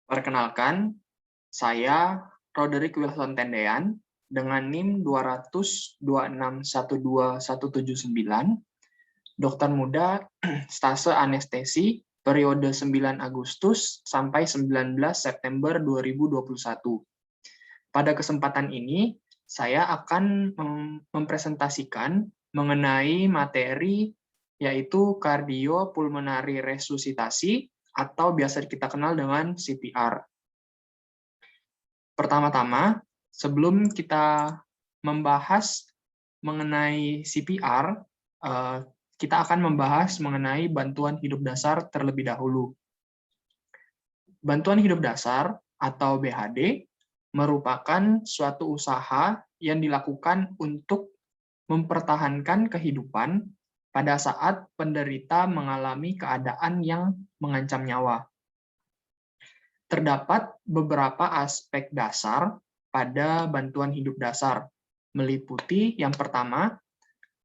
Perkenalkan, saya Roderick Wilson Tendean dengan NIM 20026127179, dokter muda stase anestesi periode 9 Agustus sampai 19 September 2021. Pada kesempatan ini, saya akan mempresentasikan mengenai materi yaitu kardiopulmonari resusitasi atau biasa kita kenal dengan CPR. Pertama-tama, sebelum kita membahas mengenai CPR, kita akan membahas mengenai bantuan hidup dasar terlebih dahulu. Bantuan hidup dasar atau BHD merupakan suatu usaha yang dilakukan untuk mempertahankan kehidupan pada saat penderita mengalami keadaan yang mengancam nyawa. Terdapat beberapa aspek dasar pada bantuan hidup dasar, meliputi yang pertama,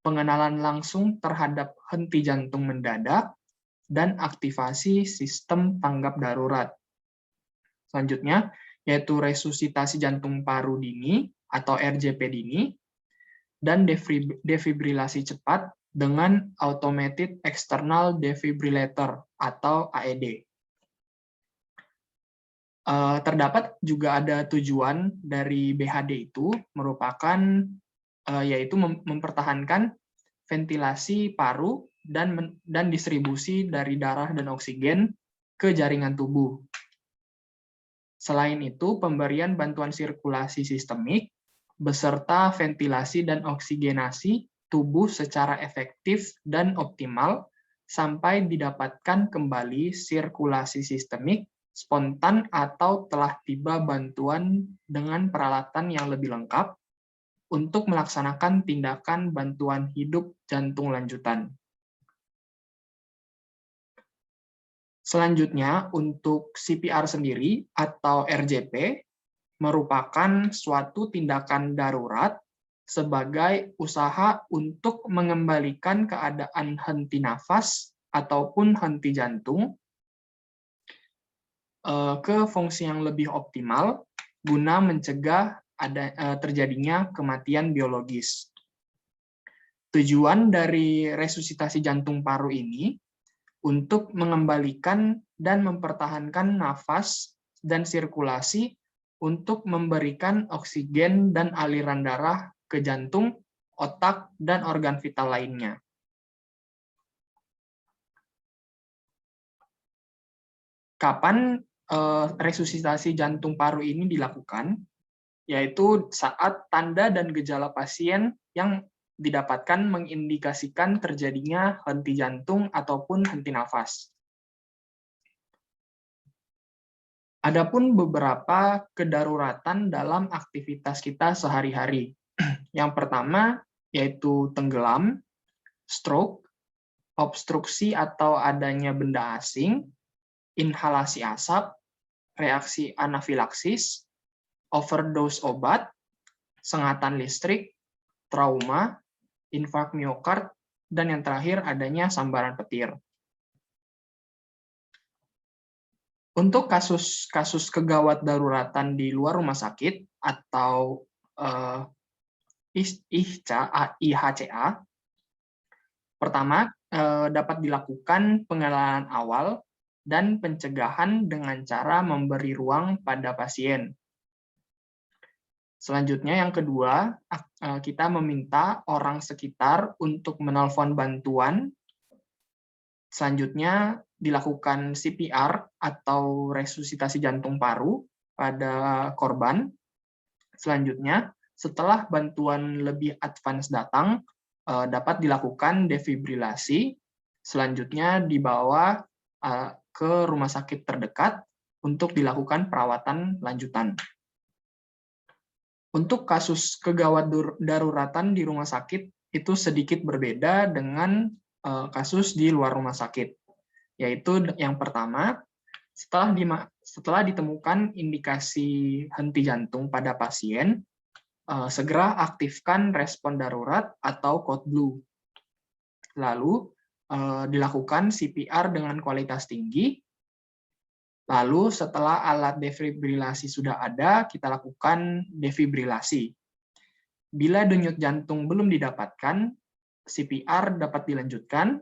pengenalan langsung terhadap henti jantung mendadak dan aktivasi sistem tanggap darurat. Selanjutnya, yaitu resusitasi jantung paru dini atau RJP dini, dan defibrilasi cepat dengan Automated External Defibrillator atau AED. Terdapat juga ada tujuan dari BHD itu merupakan yaitu mempertahankan ventilasi paru dan distribusi dari darah dan oksigen ke jaringan tubuh. Selain itu, pemberian bantuan sirkulasi sistemik beserta ventilasi dan oksigenasi tubuh secara efektif dan optimal sampai didapatkan kembali sirkulasi sistemik spontan atau telah tiba bantuan dengan peralatan yang lebih lengkap untuk melaksanakan tindakan bantuan hidup jantung lanjutan. Selanjutnya, untuk CPR sendiri atau RJP merupakan suatu tindakan darurat sebagai usaha untuk mengembalikan keadaan henti nafas ataupun henti jantung ke fungsi yang lebih optimal guna mencegah terjadinya kematian biologis. Tujuan dari resusitasi jantung paru ini untuk mengembalikan dan mempertahankan nafas dan sirkulasi untuk memberikan oksigen dan aliran darah ke jantung, otak, dan organ vital lainnya. Kapan resusitasi jantung paru ini dilakukan? Yaitu saat tanda dan gejala pasien yang didapatkan mengindikasikan terjadinya henti jantung ataupun henti nafas. Adapun beberapa kedaruratan dalam aktivitas kita sehari-hari. Yang pertama yaitu tenggelam, stroke, obstruksi atau adanya benda asing, inhalasi asap, reaksi anafilaksis, overdose obat, sengatan listrik, trauma, infark miokard, dan yang terakhir adanya sambaran petir. Untuk kasus kegawat daruratan di luar rumah sakit atau IHCA, pertama dapat dilakukan pengenalan awal dan pencegahan dengan cara memberi ruang pada pasien. Selanjutnya yang kedua, kita meminta orang sekitar untuk menelpon bantuan. Selanjutnya dilakukan CPR atau resusitasi jantung paru pada korban. Selanjutnya, setelah bantuan lebih advance datang, dapat dilakukan defibrilasi. Selanjutnya dibawa ke rumah sakit terdekat untuk dilakukan perawatan lanjutan. Untuk kasus kegawat daruratan di rumah sakit itu sedikit berbeda dengan kasus di luar rumah sakit. Yaitu yang pertama, setelah ditemukan indikasi henti jantung pada pasien, segera aktifkan respon darurat atau code blue. Lalu dilakukan CPR dengan kualitas tinggi. Lalu setelah alat defibrilasi sudah ada, kita lakukan defibrilasi. Bila denyut jantung belum didapatkan, CPR dapat dilanjutkan.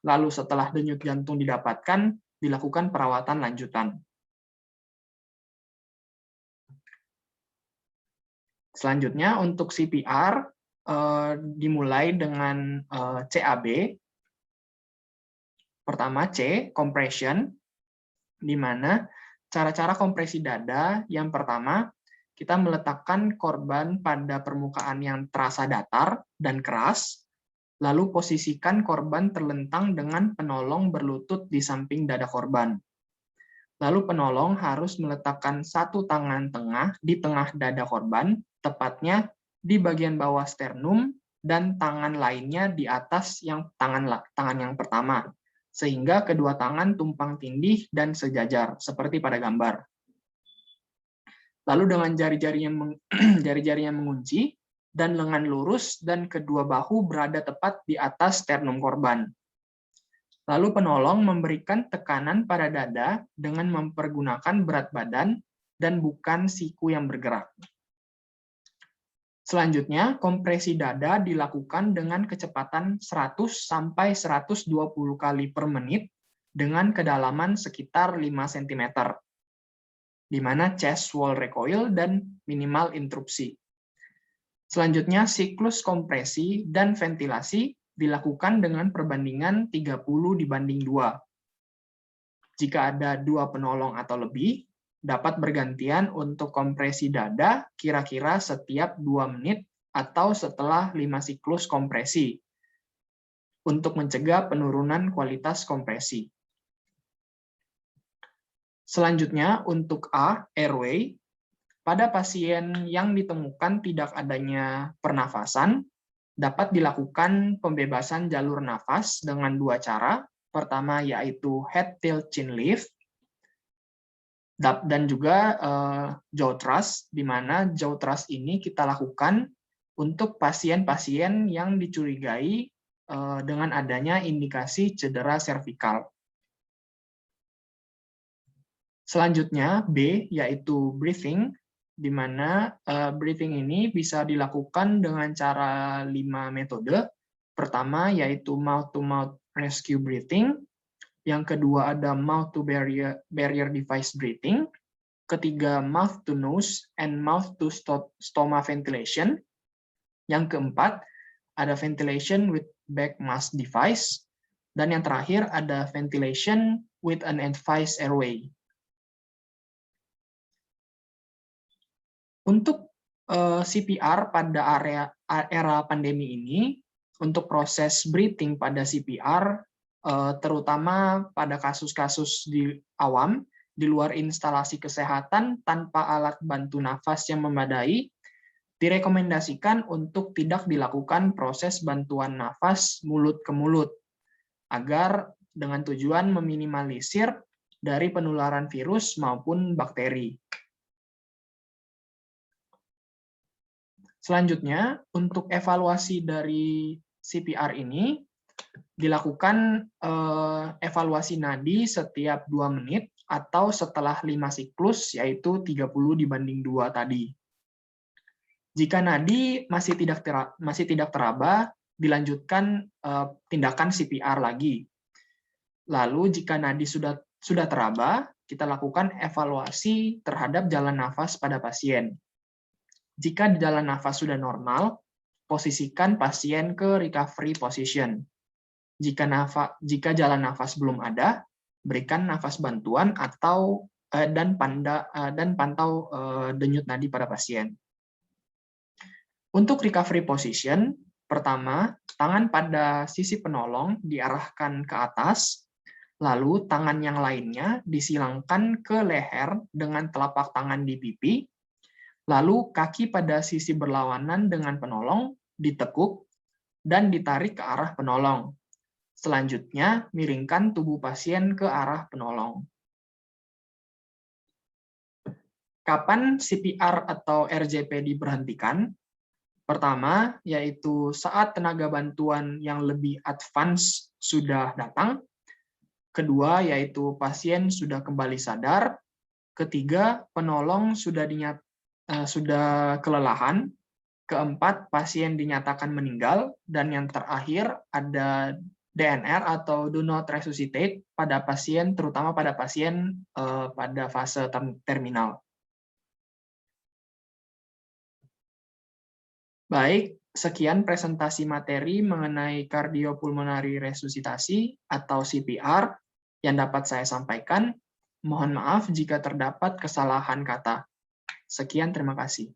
Lalu setelah denyut jantung didapatkan, dilakukan perawatan lanjutan. Selanjutnya untuk CPR dimulai dengan CAB. Pertama C, compression, di mana cara-cara kompresi dada yang pertama, kita meletakkan korban pada permukaan yang terasa datar dan keras, lalu posisikan korban terlentang dengan penolong berlutut di samping dada korban. Lalu penolong harus meletakkan satu tangan tengah di tengah dada korban, tepatnya di bagian bawah sternum, dan tangan lainnya di atas tangan yang pertama, sehingga kedua tangan tumpang tindih dan sejajar, seperti pada gambar. Lalu dengan jari-jari yang mengunci, dan lengan lurus, dan kedua bahu berada tepat di atas sternum korban. Lalu penolong memberikan tekanan pada dada dengan mempergunakan berat badan dan bukan siku yang bergerak. Selanjutnya, kompresi dada dilakukan dengan kecepatan 100 sampai 120 kali per menit dengan kedalaman sekitar 5 cm, di mana chest wall recoil dan minimal interupsi. Selanjutnya, siklus kompresi dan ventilasi dilakukan dengan perbandingan 30:2. Jika ada 2 penolong atau lebih, dapat bergantian untuk kompresi dada kira-kira setiap 2 menit atau setelah 5 siklus kompresi, untuk mencegah penurunan kualitas kompresi. Selanjutnya, untuk A, airway, pada pasien yang ditemukan tidak adanya pernafasan, dapat dilakukan pembebasan jalur nafas dengan 2 cara. Pertama yaitu head tilt chin lift, dan juga jaw thrust, di mana jaw thrust ini kita lakukan untuk pasien-pasien yang dicurigai dengan adanya indikasi cedera servikal. Selanjutnya B yaitu breathing, di mana breathing ini bisa dilakukan dengan cara 5 metode. Pertama yaitu mouth-to-mouth rescue breathing, yang kedua ada mouth-to-barrier device breathing, ketiga mouth-to-nose and mouth-to-stoma ventilation, yang keempat ada ventilation with back mask device, dan yang terakhir ada ventilation with an advised airway. Untuk CPR pada era pandemi ini, untuk proses breathing pada CPR, terutama pada kasus-kasus di awam, di luar instalasi kesehatan tanpa alat bantu nafas yang memadai, direkomendasikan untuk tidak dilakukan proses bantuan nafas mulut ke mulut, agar dengan tujuan meminimalisir dari penularan virus maupun bakteri. Selanjutnya, untuk evaluasi dari CPR ini, dilakukan evaluasi nadi setiap 2 menit atau setelah 5 siklus, yaitu 30:2 tadi. Jika nadi masih tidak teraba, dilanjutkan tindakan CPR lagi. Lalu jika nadi sudah teraba, kita lakukan evaluasi terhadap jalan nafas pada pasien. Jika jalan nafas sudah normal, posisikan pasien ke recovery position. Jika jalan nafas belum ada, berikan nafas bantuan dan pantau denyut nadi pada pasien. Untuk recovery position, pertama, tangan pada sisi penolong diarahkan ke atas, lalu tangan yang lainnya disilangkan ke leher dengan telapak tangan di pipi, lalu kaki pada sisi berlawanan dengan penolong ditekuk dan ditarik ke arah penolong. Selanjutnya, miringkan tubuh pasien ke arah penolong. Kapan CPR atau RJP diberhentikan? Pertama, yaitu saat tenaga bantuan yang lebih advance sudah datang. Kedua, yaitu pasien sudah kembali sadar. Ketiga, penolong sudah kelelahan. Keempat, pasien dinyatakan meninggal. Dan yang terakhir, ada DNR atau do not resuscitate pada pasien, terutama pada pasien pada fase terminal. Baik, sekian presentasi materi mengenai kardiopulmonari resusitasi atau CPR yang dapat saya sampaikan. Mohon maaf jika terdapat kesalahan kata. Sekian, terima kasih.